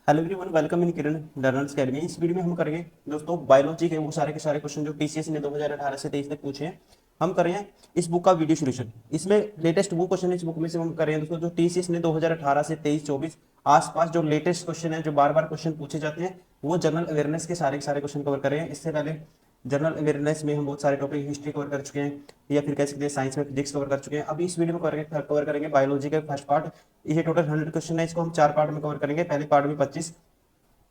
Hello everyone, welcome in Kiran learners academy. इस video में हम करेंगे दोस्तों बायोलॉजी के वो सारे के सारे क्वेश्चन जो टीसीएस ने 2018 से 23 तक पूछे हैं। हम कर रहे हैं इस बुक का वीडियो सोल्यूशन। इसमें लेटेस्ट वो क्वेश्चन है इस बुक में से हम कर रहे हैं दोस्तों जो टीसीएस ने 2018 से 23-24 आसपास जो लेटेस्ट क्वेश्चन है, जो बार बार क्वेश्चन पूछे जाते हैं, वो जनरल अवेयरनेस के सारे क्वेश्चन कवर कर रहे हैं। इससे पहले जनरल अवेयरनेस में हम बहुत सारे टॉपिक हिस्ट्री कवर कर चुके हैं, या फिर कह सकते हैं साइंस में फिजिक्स कवर कर चुके हैं। अभी इस वीडियो में कवर करेंगे बायोलॉजी का फर्स्ट पार्ट। ये टोटल 100 क्वेश्चन है, इसको हम 4 पार्ट में कवर करेंगे। पहले पार्ट में 25,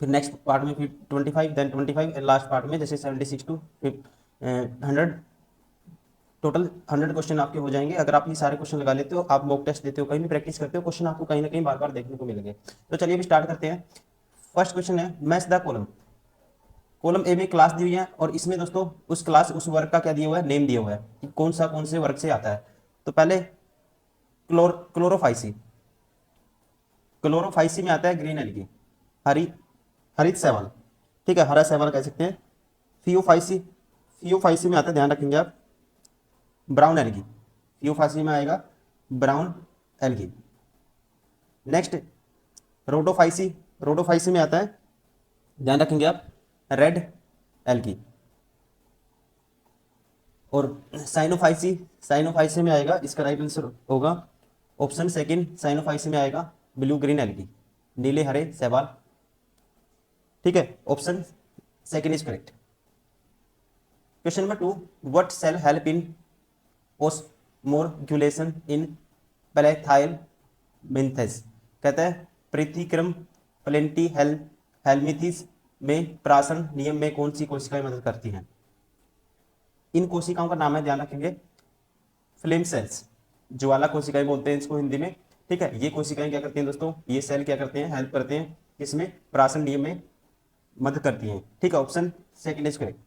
फिर नेक्स्ट पार्ट में फिर 25, देन 25 एंड लास्ट पार्ट में जैसे 76 टू 100। टोटल 100 क्वेश्चन आपके हो जाएंगे। अगर आप ये सारे क्वेश्चन लगा लेते हो, आप मॉक टेस्ट देते हो, कहीं भी प्रैक्टिस करते हो, क्वेश्चन आपको कहीं ना कहीं बार बार देखने को मिलेंगे। तो चलिए अभी स्टार्ट करते हैं। फर्स्ट क्वेश्चन है match the column. Column A में क्लास दी हुई है और इसमें दोस्तों उस क्लास उस वर्ग का क्या दिया हुआ है, नेम दिया हुआ है कि कौन से वर्ग से आता है। तो पहले क्लोरोफाइसी। क्लोरोफाइसी में आता है ग्रीन एल्गी, हरी हरित शैवाल। ठीक है, हरा शैवाल कह सकते हैं। फियोफाइसी, फियोफाइसी में आता है, ध्यान रखेंगे आप, ब्राउन एल्गी। फियोफाइसी में आएगा brown algae. Next Rhodophyceae, Rhodophyceae में आता है, ध्यान रखेंगे आप, रेड एल्गी। और साइनोफाइसी, साइनोफाइसी में आएगा, इसका राइट आंसर होगा ऑप्शन सेकंड, साइनोफाइसी में आएगा ब्लू ग्रीन एल्गी, नीले हरे शैवाल। ठीक है, option second is correct. Question number 2, what cell help in osmoregulation in Platyhelminthes. कहता है प्रतिक्रम प्लेंटी हेल्मिथिस में प्राशन नियम में कौन सी कोशिकाएं मदद करती हैं। इन कोशिकाओं का नाम है, ध्यान रखेंगे, फ्लेम सेल्स, ज्वाला कोशिकाएं बोलते हैं इसको हिंदी में। ठीक है, ये कोशिकाएं क्या करती हैं दोस्तों, ये सेल क्या करते हैं, हेल्प करते हैं इसमें, प्राशन नियम में मदद करती हैं। ठीक है, option second is correct.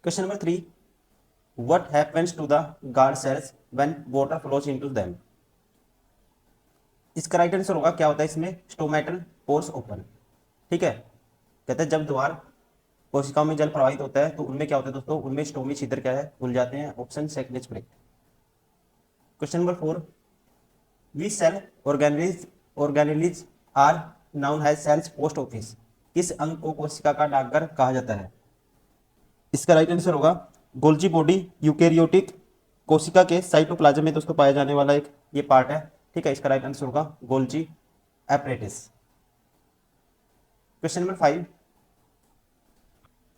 Question number 3, what happens to the guard cells when water flows into them। इसका राइट आंसर होगा, क्या होता है इसमें, स्टोमेटल पोर्स ओपन। ठीक है, कहते हैं जब द्वार कोशिकाओं में जल प्रवाहित होता है तो उनमें क्या होता है दोस्तों, उनमें स्टोमी छिद्र क्या है, खुल जाते हैं। Option second is correct. Question number 4, which cell organelles are known has cells post office. किस अंग को कोशिका का डाकघर कहा जाता है। इसका राइट आंसर होगा गोल्जी बॉडी यूकेरियोटिक कोशिका के साइटोप्लाज्म में दोस्तों पाया जाने वाला एक ये पार्ट है। ठीक है, इसका राइट आंसर होगा Golgi apparatus. Question number 5,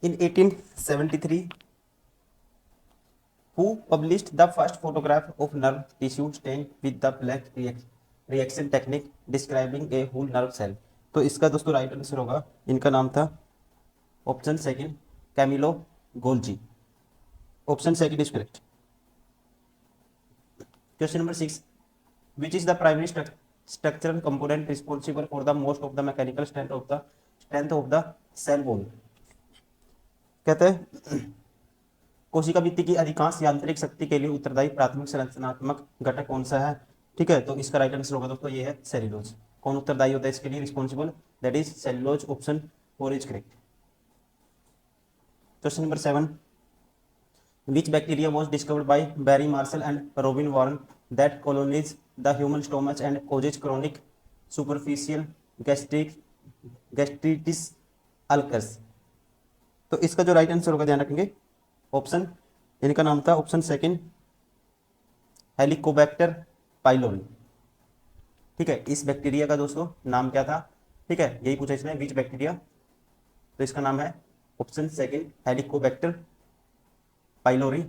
in 1873 who published the first photograph of nerve tissue stain with the black reaction technique describing a whole nerve cell. तो इसका दोस्तों राइट आंसर होगा, इनका नाम था option second Camillo Golgi. Option second is correct. Question number 6, which is the primary structural component responsible for the most of the mechanical strength of the cell wall। कहते हैं कोशिका भित्ति की अधिकांश यांत्रिक शक्ति के लिए उत्तरदायी प्राथमिक संरचनात्मक घटक कौन सा है। ठीक है, तो इसका राइट आंसर होगा दोस्तों ये है सेल्यूलोज। कौन उत्तरदायी होता है इसके लिए, responsible, that is cellulose. Option 4 is correct. Question number 7, which bacteria was discovered by Barry Marshall and Robin Warren that colonizes the human stomach and causes chronic superficial gastritis ulcers। तो इसका जो right answer होगा, ध्यान रखेंगे, option, इनका नाम था option second Helicobacter pylori. ठीक है, इस बैक्टीरिया का दोस्तों नाम क्या था। ठीक है, यही पूछा इसमें, विच बैक्टीरिया, तो इसका नाम है ऑप्शन सेकंड हेलिकोबैक्टर पाइलोरी।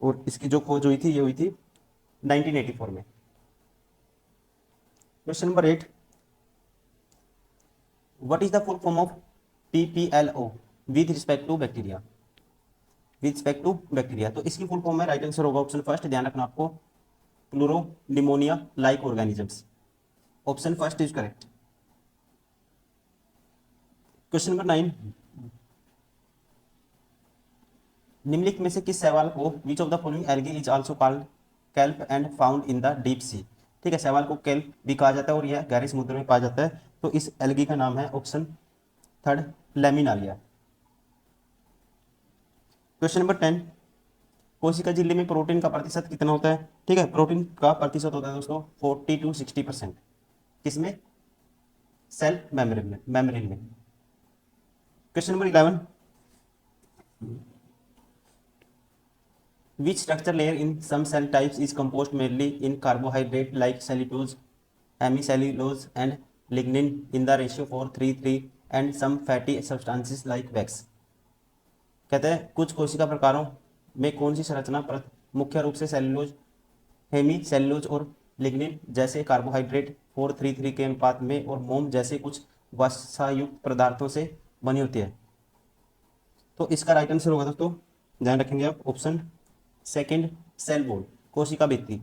और इसकी जो खोज हुई थी ये हुई थी 1984 में। Question number 8, what is the full form of PPLO with respect to bacteria. With respect to bacteria, तो इसकी फुल फॉर्म है, राइट आंसर होगा ऑप्शन फर्स्ट, ध्यान रखना आपको, pleuro pneumonia like organisms. Option first is correct. Question number 9, निम्नलिखित में से किस शैवाल को which of the following algae is also called kelp and found in the deep sea. ठीक है, शैवाल को केल्प भी कहा जाता है और यह गहरे समुद्र में पाया जाता है। तो इस एल्गी का नाम है ऑप्शन थर्ड लेमिनालिया। क्वेश्चन नंबर 10, कोशिका झिल्ली में प्रोटीन का प्रतिशत कितना होता है। ठीक है, प्रोटीन का प्रतिशत होता है दोस्तों 40 to 60%। किसमें? सेल मेम्ब्रेन में। Question number 11, which structure layer in some cell types is composed mainly in carbohydrate like cellulose, hemicellulose and lignin in the ratio 4:3:3 and some fatty substances like wax। कहते हैं कुछ कोशिका प्रकारों में कौन सी संरचना परत मुख्य रूप से सेल्यूलोज, हेमी सेल्यूलोज और लिग्निन जैसे कार्बोहाइड्रेट 4:3:3 के अनुपात में और मोम जैसे कुछ वसायुक्त पदार्थों से बनी होती है। तो इसका राइट आंसर होगा दोस्तों, ध्यान रखेंगे आप, ऑप्शन सेकंड, सेल वॉल, कोशिका भित्ति।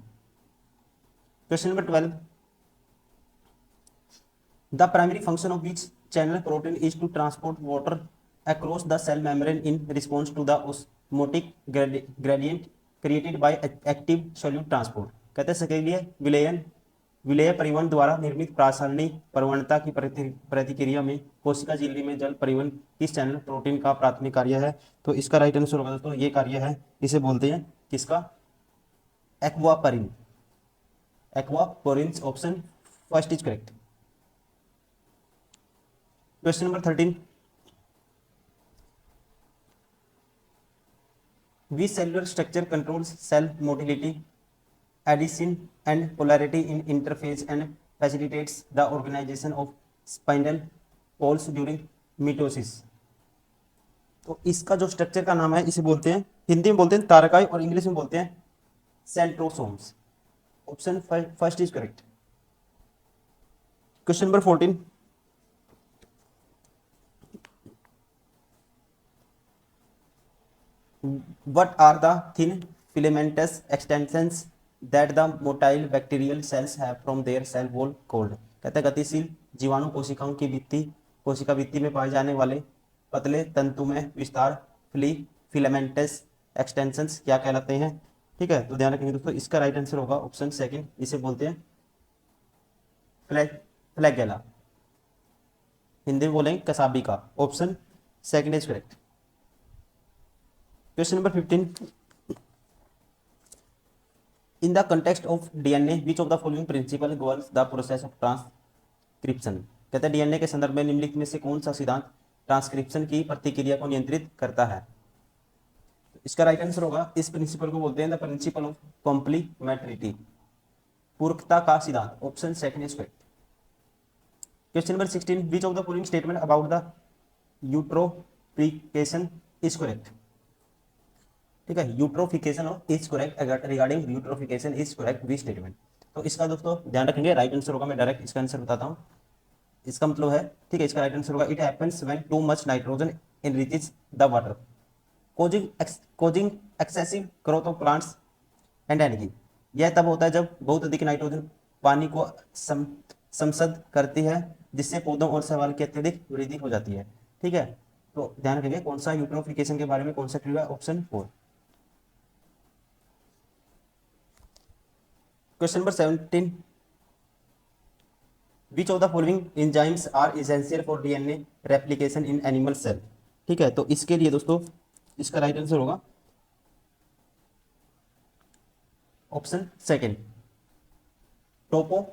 Question number 12, the primary function of which channel protein is to transport water across the cell membrane in response to the osmotic gradient created by active solute transport. कहते हैं सक्रिय विलेय परिवहन द्वारा निर्मित रासायनिक प्रवणता की प्रतिक्रिया में कोशिका झिल्ली में जल परिवहन किस चैनल प्रोटीन का प्राथमिक कार्य है? तो इसका राइट आंसर होगा दोस्तों, ये कार्य है, इसे बोलते हैं किसका? Aquaporin. Aquaporin, option first is correct. Question number 13, which cellular structure controls cell motility, adhesion and polarity in interphase and facilitates the organization of spindle poles during mitosis। तो इसका जो स्ट्रक्चर का नाम है इसे बोलते हैं, हिंदी में बोलते हैं तारकाई और इंग्लिश में बोलते हैं centrosomes. Option first is correct. Question number 14, what are the thin filamentous extensions that the motile bacterial cells have from their cell wall called? कहते हैं गतिशील जीवाणु कोशिकाओं की भित्ति, कोशिका भित्ति में पाए जाने वाले पतले तंतुमय विस्तार फिलामेंटस एक्सटेंशंस क्या कहलाते हैं? ठीक है, तो ध्यान रखेंगे दोस्तों, इसका राइट आंसर होगा ऑप्शन सेकंड, इसे बोलते हैं फ्लैगेला, हिंदी में बोलेंगे कसाबी का। Option second is correct. Question number 15, in the context of DNA which of the following principle governs the process of transcription। कहते हैं डीएनए के संदर्भ में निम्नलिखित में से कौन सा सिद्धांत ट्रांसक्रिप्शन की प्रतिक्रिया को नियंत्रित करता है? तो इसका राइट आंसर होगा, इस प्रिंसिपल को बोलते हैं द प्रिंसिपल ऑफ कॉम्प्लीमेंटरिटी, पूरकता का सिद्धांत। Option second is correct. Question number 16, which of the following statement about the eutrophication is correct। ठीक है, eutrophication is correct, regarding eutrophication is correct we statement. तो इसका दोस्तों ध्यान रखेंगे, राइट आंसर होगा, मैं डायरेक्ट इसका आंसर बताता हूँ। इसका मतलब है, ठीक है, इसका राइट आंसर होगा, it happens when too much nitrogen enriches the water causing excessive growth of plants and energy. यह तब होता है जब बहुत अधिक नाइट्रोजन पानी को समसद करती है, जिससे पौधों और शैवाल की अत्यधिक वृद्धि हो जाती है। ठीक है, तो ध्यान रखेंगे कौन सा यूट्रोफिकेशन के बारे में कौन सा क्लियर है? Option 4। Question number 17, which of the following enzymes are essential for DNA replication in animal cell. ठीक है, तो इसके लिए दोस्तों इसका राइट आंसर होगा option second, Toppo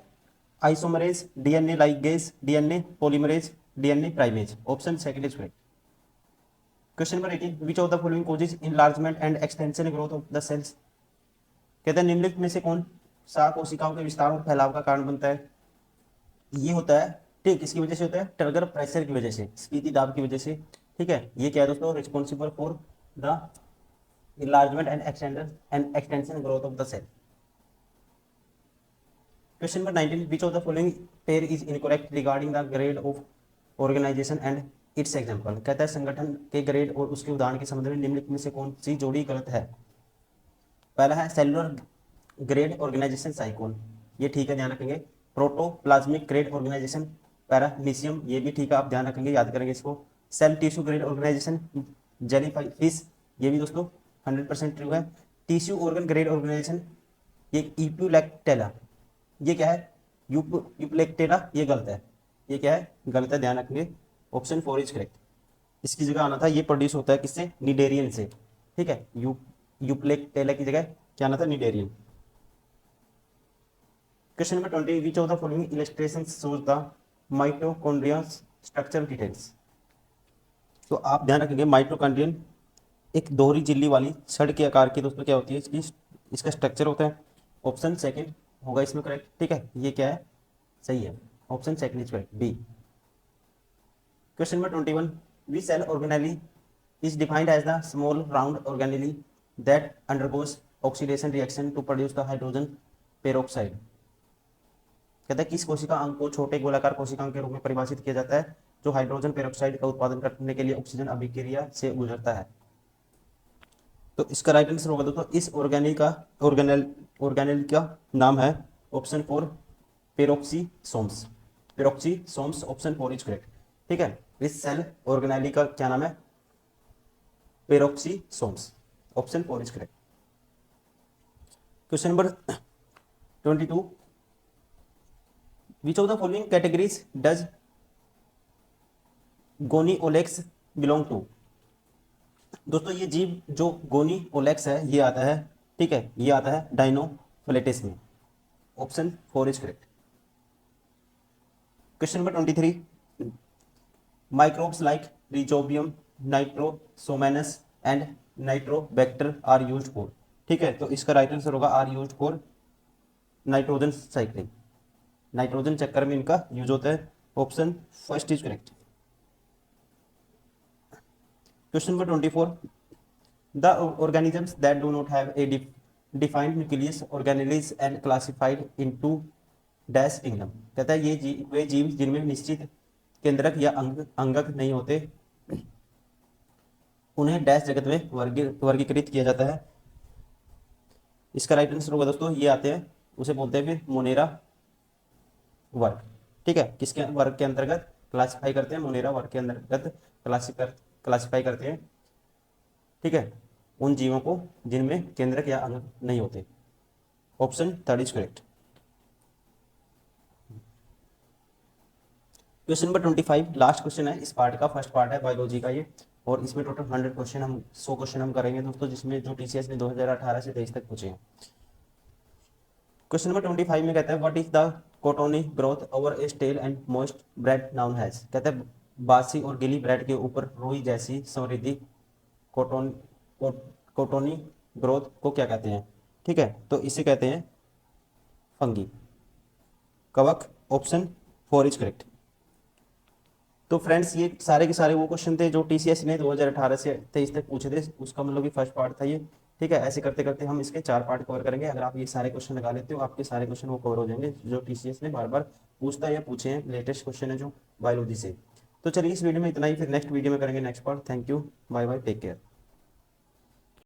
isomerase, DNA ligase, DNA polymerase, DNA primase. Option second is correct. Question number 18, which of the following causes enlargement and extension growth of the cells. कहते हैं निम्नलिखित में से कौन सा कोशिकाओं के विस्तार और फैलाव का कारण बनता है? ये होता है, ठीक, इसकी वजह से होता है टर्गर प्रेशर की वजह से, स्फीति दाब की वजह से। ठीक है, ये क्या है दोस्तों? Responsible for the enlargement and extension growth of the cell। Question number 19, which of the following pair is incorrect regarding the grade of organization and its example। कहता है संगठन के ग्रेड और उसके उदाहरण के संबंध में निम्नलिखित में से कौन सी जोड़ी गलत है? पहला है सेलुलर ग्रेड ऑर्गेनाइजेशन साइकोन, ये ठीक है, ध्यान रखेंगे। प्रोटोप्लाज्मिक ग्रेड ऑर्गेनाइजेशन पैरामीशियम, ये भी ठीक है, आप ध्यान रखेंगे, याद करेंगे इसको। Cell tissue grade organisation jellyfish, ये भी दोस्तों 100% ट्रू है। टिश्यू ऑर्गन ग्रेड ऑर्गेनाइजेशन ये यूपुलेक्टेला, ये क्या है? यूपुलेक्टेला, ये गलत है, ये क्या है? गलत है, ध्यान रखेंगे। Option 4 is correct. इसकी जगह आना था, ये प्रोड्यूस होता है किससे? निडेरियन से। ठीक है, यूपुलेक्टेला की जगह क्या आना था? Cnidarian. Question number 20, which of the following illustration shows the mitochondria structure details. तो आप ध्यान रखेंगे माइटोकॉन्ड्रियन एक दोहरी झिल्ली वाली छड़ के आकार की दोस्तों क्या होती है, इसकी इसका स्ट्रक्चर होता है। ऑप्शन सेकंड होगा इसमें करेक्ट, ठीक है, ये क्या है, सही है, option second is correct, B. Question number 21, we cell organelle is defined as the small round organelle that undergoes oxidation reaction to produce the hydrogen peroxide. कहता है किस कोशिका अंग को छोटे गोलाकार कोशिकाओं के रूप में परिभाषित किया जाता है जो हाइड्रोजन पेरोक्साइड का उत्पादन करने के लिए ऑक्सीजन अभिक्रिया से गुजरता है। तो इसका राइट आंसर होगा दोस्तों इस ऑर्गेनेल का नाम है option 4 peroxisomes. Peroxisomes option 4 is correct, ठीक है। इस सेल ऑर्गेनेली का क्या नाम है, peroxisomes, option 4 is correct. Question number 22, which of the following categories does Gonyaulax belong to. दोस्तों ये जीव जो गोनिओलेक्स है ये आता है, ठीक है, ये आता है डाइनोफिलेटिस में, option 4 is correct. Question number 23, microbes like rhizobium, nitrosomonas and nitrobacter are used for, ठीक है, तो इसका राइट आंसर होगा are used for nitrogen cycling. Nitrogen चक्कर में इनका यूज होता है, option first is correct. Question number 24, the organisms that do not have a defined nucleus organelles and classified into dash kingdom। कहता है ये वे जीव जिनमें निश्चित केंद्रक या अंगक नहीं होते उन्हें डैश जगत में वर्गीकृत किया जाता है। इसका राइट आंसर होगा दोस्तों ये आते हैं, उसे बोलते हैं फिर मोनेरा वर्ग, ठीक है, किसके वर्ग के अंतर्गत क्लासिफाई करते हैं, मोनेरा वर्ग के अंतर्गत क्लासिफाई करते हैं, ठीक है, उन जीवों को जिनमें केंद्रक या अंग नहीं होते, option 3 is correct. Question number 25 last question है इस पार्ट का, फर्स्ट पार्ट है बायोलॉजी का ये, और इसमें टोटल 100 क्वेश्चन हम 100 क्वेश्चन हम करेंगे दोस्तों, जिसमें जो टीसीएस ने 2018 से 23 तक पूछे हैं। क्वेश्चन नंबर 25 में कहता है what is the cottony growth over a stale and moist bread known has. कहता है बासी और गीली ब्रेड के ऊपर रुई जैसी समृद्धि कोटोनी ग्रोथ को क्या कहते हैं, ठीक है, तो इसे कहते हैं फंगी, कवक, ऑप्शन 4 इज करेक्ट। तो फ्रेंड्स ये सारे के सारे वो क्वेश्चन थे जो टीसीएस ने 2018 से 23 तक पूछे थे, उसका मतलब कि फर्स्ट पार्ट था ये, ठीक है। ऐसे करते करते हम इसके 4 पार्ट कवर करेंगे। अगर आप ये सारे क्वेश्चन लगा लेते हो आपके सारे क्वेश्चन वो कवर हो जाएंगे जो टीसीएस ने बार बार पूछता है या पूछे हैं, लेटेस्ट क्वेश्चन है जो बायोलॉजी से। तो चलिए इस वीडियो में इतना ही, फिर नेक्स्ट वीडियो में करेंगे next part. Thank you, bye bye, take care.